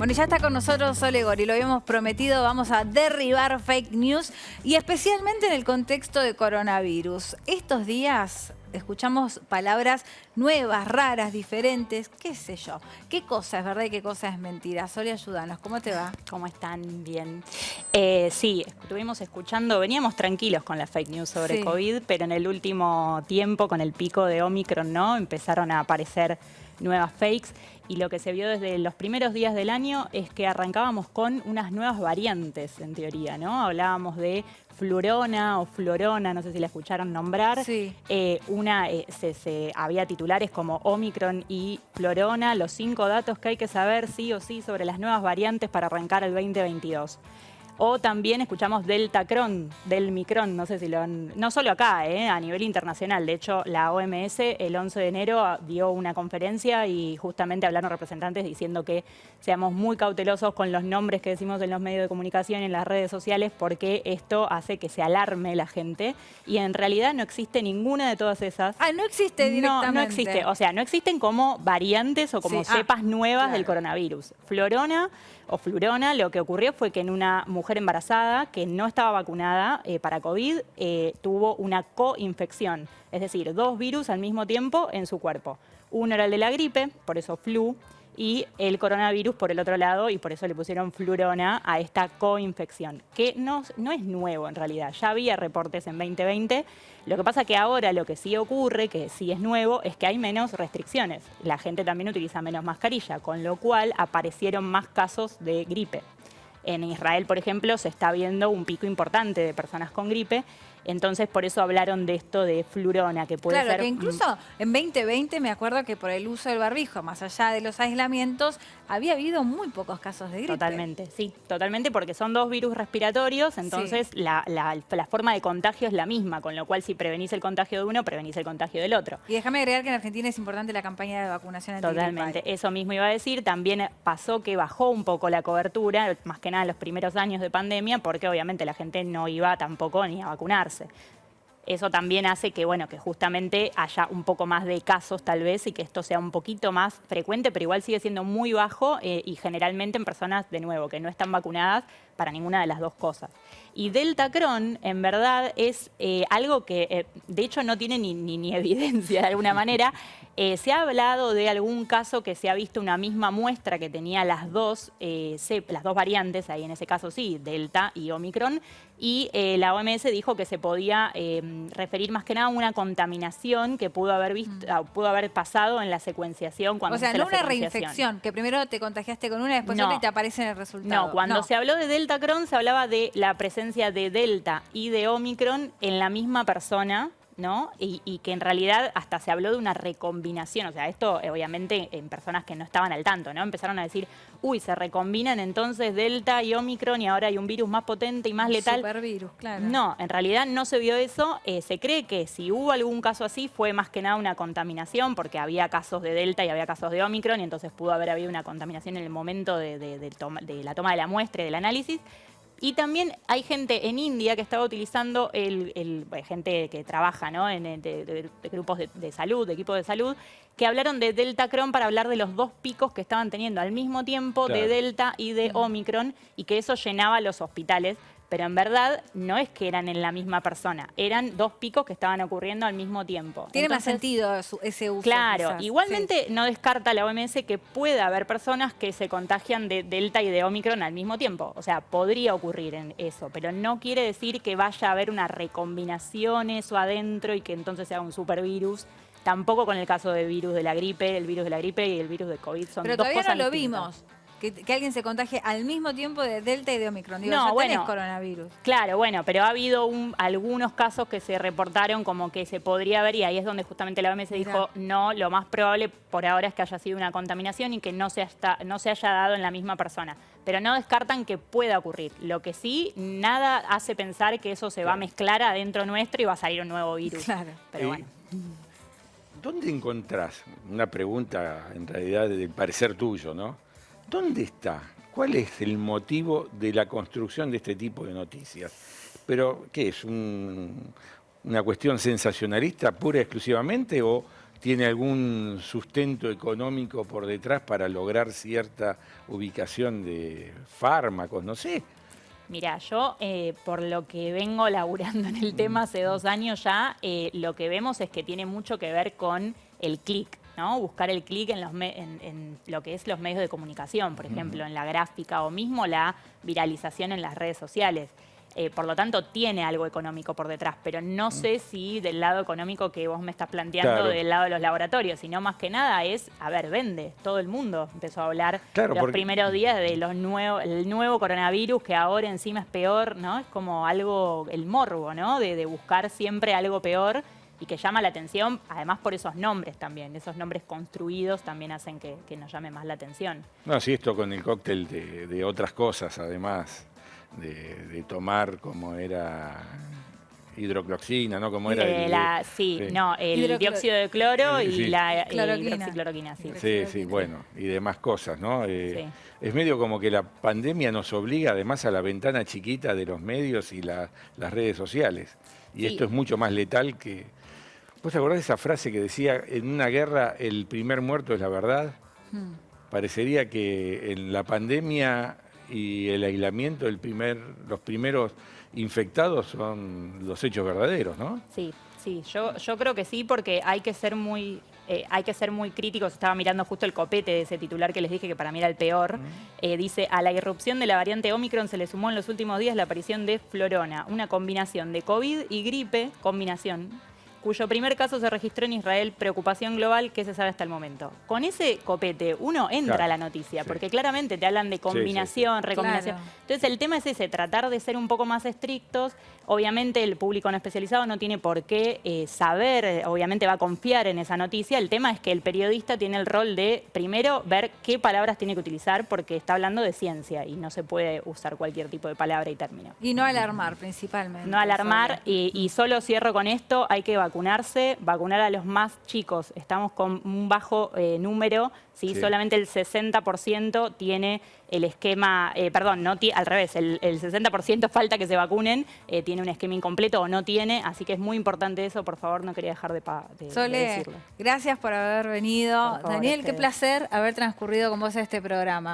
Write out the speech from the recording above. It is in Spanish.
Bueno, ya está con nosotros Sole Gori, lo habíamos prometido, vamos a derribar fake news y especialmente en el contexto de coronavirus. Estos días escuchamos palabras nuevas, raras, diferentes, qué sé yo. ¿Qué cosa es verdad y qué cosa es mentira? Sole, ayúdanos, ¿cómo te va? ¿Cómo están? Bien. Sí, estuvimos escuchando, veníamos tranquilos con la fake news sobre COVID, pero en el último tiempo, con el pico de Omicron, ¿no? Empezaron a aparecer nuevas fakes y lo que se vio desde los primeros días del año es que arrancábamos con unas nuevas variantes, en teoría, ¿no? Hablábamos de Flurona o Florona, no sé si la escucharon nombrar. Sí. Había titulares como Omicron y Florona, los 5 datos que hay que saber sí o sí sobre las nuevas variantes para arrancar el 2022. O también escuchamos Deltacron, del Micron, no sé si lo han... No solo acá, a nivel internacional. De hecho, la OMS el 11 de enero dio una conferencia y justamente hablaron representantes diciendo que seamos muy cautelosos con los nombres que decimos en los medios de comunicación y en las redes sociales porque esto hace que se alarme la gente y en realidad no existe ninguna de todas esas. Ah, no existe directamente. No existe, o sea, no existen como variantes o como cepas nuevas del coronavirus. Florona o Flurona, lo que ocurrió fue que en una mujer embarazada que no estaba vacunada para COVID tuvo una coinfección, es decir, 2 virus al mismo tiempo en su cuerpo. Uno era el de la gripe, por eso flu, y el coronavirus por el otro lado, y por eso le pusieron Flurona a esta coinfección, que no es nuevo en realidad, ya había reportes en 2020, lo que pasa que ahora lo que sí ocurre, que sí es nuevo, es que hay menos restricciones, la gente también utiliza menos mascarilla, con lo cual aparecieron más casos de gripe. En Israel, por ejemplo, se está viendo un pico importante de personas con gripe, entonces por eso hablaron de esto de Flurona, que puede ser... Claro, que incluso en 2020 me acuerdo que por el uso del barbijo, más allá de los aislamientos, había habido muy pocos casos de gripe. Totalmente, sí, totalmente, porque son 2 virus respiratorios, entonces la forma de contagio es la misma, con lo cual si prevenís el contagio de uno, prevenís el contagio del otro. Y déjame agregar que en Argentina es importante la campaña de vacunación antigripal. Totalmente, eso mismo iba a decir. También pasó que bajó un poco la cobertura, más que nada en los primeros años de pandemia, porque obviamente la gente no iba tampoco ni a vacunarse. Eso también hace que, bueno, que justamente haya un poco más de casos tal vez y que esto sea un poquito más frecuente, pero igual sigue siendo muy bajo y generalmente en personas, de nuevo, que no están vacunadas para ninguna de las dos cosas. Y Deltacron, en verdad, es algo que, de hecho, no tiene ni evidencia de alguna manera. Se ha hablado de algún caso que se ha visto una misma muestra que tenía las dos variantes, ahí en ese caso sí, Delta y Omicron, y la OMS dijo que se podía referir más que nada a una contaminación que pudo haber pasado en la secuenciación. O sea, no una reinfección, que primero te contagiaste con una y después otra y te aparece en el resultado. No, cuando se habló de Deltacron se hablaba de la presencia de Delta y de Omicron en la misma persona, ¿no? Y que en realidad hasta se habló de una recombinación, o sea, esto obviamente en personas que no estaban al tanto, ¿no? Empezaron a decir, uy, se recombinan entonces Delta y Omicron y ahora hay un virus más potente y más letal. Supervirus, claro. No, en realidad no se vio eso. Se cree que si hubo algún caso así fue más que nada una contaminación porque había casos de Delta y había casos de Omicron y entonces pudo haber habido una contaminación en el momento de la toma de la muestra y del análisis. Y también hay gente en India que estaba utilizando, gente que trabaja, ¿no? de grupos de salud, de equipos de salud, que hablaron de Deltacron para hablar de los 2 picos que estaban teniendo al mismo tiempo de Delta y de Omicron y que eso llenaba los hospitales. Pero en verdad no es que eran en la misma persona, eran 2 picos que estaban ocurriendo al mismo tiempo. Tiene más sentido ese uso. Claro, quizás. Igualmente no descarta la OMS que pueda haber personas que se contagian de Delta y de Omicron al mismo tiempo. O sea, podría ocurrir en eso, pero no quiere decir que vaya a haber una recombinación eso adentro y que entonces sea un supervirus. Tampoco con el caso del virus de la gripe, el virus de la gripe y el virus de COVID son pero dos todavía cosas no lo distintas. vimos. Que alguien se contagie al mismo tiempo de Delta y de Omicron. Digo, No, ya tenés bueno, coronavirus. Claro, bueno, pero ha habido algunos casos que se reportaron como que se podría ver y ahí es donde justamente la OMS dijo, no, lo más probable por ahora es que haya sido una contaminación y que no se haya dado en la misma persona. Pero no descartan que pueda ocurrir. Lo que sí, nada hace pensar que eso se va a mezclar adentro nuestro y va a salir un nuevo virus. Claro. Pero bueno. ¿Dónde encontrás? Una pregunta en realidad del parecer tuyo, ¿no? ¿Dónde está? ¿Cuál es el motivo de la construcción de este tipo de noticias? ¿Pero qué es? ¿Una cuestión sensacionalista pura y exclusivamente o tiene algún sustento económico por detrás para lograr cierta ubicación de fármacos, no sé. Mira, yo por lo que vengo laburando en el tema hace 2 años ya, lo que vemos es que tiene mucho que ver con el clic, ¿no? Buscar el clic en lo que es los medios de comunicación, por ejemplo, en la gráfica o mismo la viralización en las redes sociales. Por lo tanto, tiene algo económico por detrás, pero no sé si del lado económico que vos me estás planteando, Claro. del lado de los laboratorios, sino más que nada es, a ver, vende. Todo el mundo empezó a hablar Claro, los porque- primeros días de el nuevo coronavirus, que ahora encima es peor, ¿no? Es como algo, el morbo, ¿no? De buscar siempre algo peor y que llama la atención, además por esos nombres también. Esos nombres construidos también hacen que nos llame más la atención. No, sí, esto con el cóctel de otras cosas, además de tomar como era hidrocloxina, ¿no? Como era el el dióxido de cloro y Sí. la Cloroquina. hidroxicloroquina, sí. Sí, sí, bueno, y demás cosas, ¿no? Sí. Es medio como que la pandemia nos obliga además a la ventana chiquita de los medios y las redes sociales. Y Sí. esto es mucho más letal que... ¿Vos te acordás de esa frase que decía, en una guerra el primer muerto es la verdad? Parecería que en la pandemia y el aislamiento los primeros infectados son los hechos verdaderos, ¿no? Sí, yo creo que sí, porque hay que ser muy críticos. Estaba mirando justo el copete de ese titular que les dije que para mí era el peor. Dice, a la irrupción de la variante Omicron se le sumó en los últimos días la aparición de florona, una combinación de COVID y gripe, cuyo primer caso se registró en Israel, preocupación global que se sabe hasta el momento. Con ese copete uno entra Claro, a la noticia, sí. porque claramente te hablan de combinación, recombinación. Claro. Entonces el tema es ese, tratar de ser un poco más estrictos. Obviamente el público no especializado no tiene por qué saber, obviamente va a confiar en esa noticia. El tema es que el periodista tiene el rol de, primero, ver qué palabras tiene que utilizar, porque está hablando de ciencia y no se puede usar cualquier tipo de palabra y término. Y no alarmar, principalmente. No alarmar, Sole. y solo cierro con esto, hay que vacunarse, vacunar a los más chicos. Estamos con un bajo número, ¿sí? Sí. Solamente el 60% tiene el esquema, al revés, el 60% falta que se vacunen, tiene un esquema incompleto o no tiene, así que es muy importante eso, por favor, no quería dejar de Sole, decirlo. gracias por haber venido. Por favor, Daniel, qué ustedes. placer haber transcurrido con vos este programa.